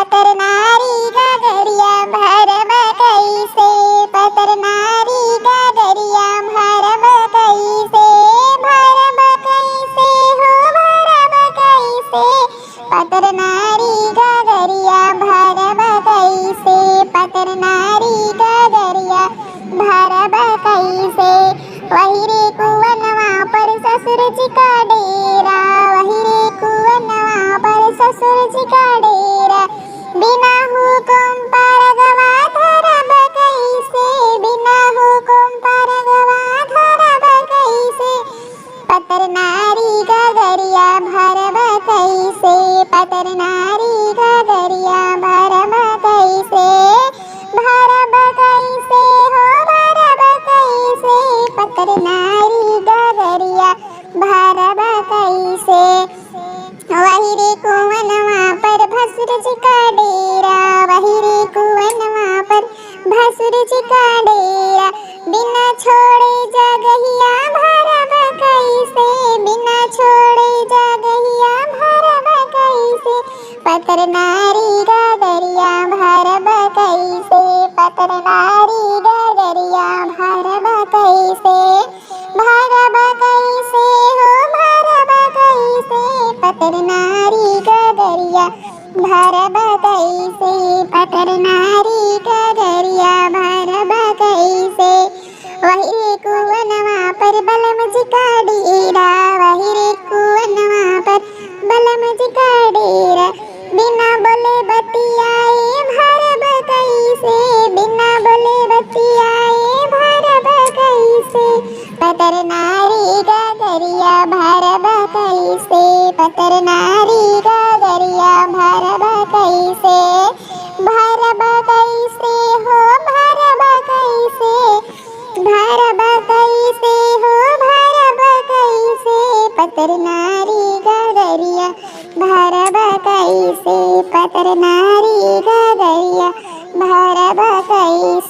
पतर नारी गगरिया भरब कैसे, पतर नारी गगरिया भरब कैसे, भरब कैसे हो भरब कैसे, पतर नारी गगरिया भरब कैसे, पतर नारी गगरिया भरब कैसे। वही रे कुवनवा पर ससुर जी का डेरा, वही रे कुवनवा पर ससुर जी का डेरा, बिना हुकुम पर गवा धरब कैसे, बिना हुकुम पर गवा धरब कैसे, पतर नारी गगरिया भरब कैसे, पतर नारी गगरिया भरब कैसे, भरब कैसे हो भरब कैसे, पतर नारी गगरिया भरब कैसे। वही रे कुवनवा पर भसुर जी का डेरा, वही रे कुवनवा पर भसुर जी का डेरा, बिना छोड़े जगहिया भरब कैसे, बिना छोड़े जगहिया भरब कैसे, पतर नारी गगरिया भरब कैसे, पतर नारी गगरिया भरब कैसे, भरब कैसे हो भरब कैसे, पतर नारी गगरिया भरब कैसे, पतर नारी गगरिया भरब कैसे। वही रे कुवनवा पर बलम जी का डेरा, वही रे कुवनवा पर बलम जी का डेरा, बिना बोले बतियाए भरब कैसे, बिना बोले बतियाए भरब कैसे, पतर नारी गगरिया भरब कैसे, पतर नारी गगरिया भरब कैसे, भरब कैसे हो भरब कैसे, भरब कैसे हो भरब कैसे, पतर नारी गगरिया भरब कैसे, पतर नारी गगरिया भरब कैसे।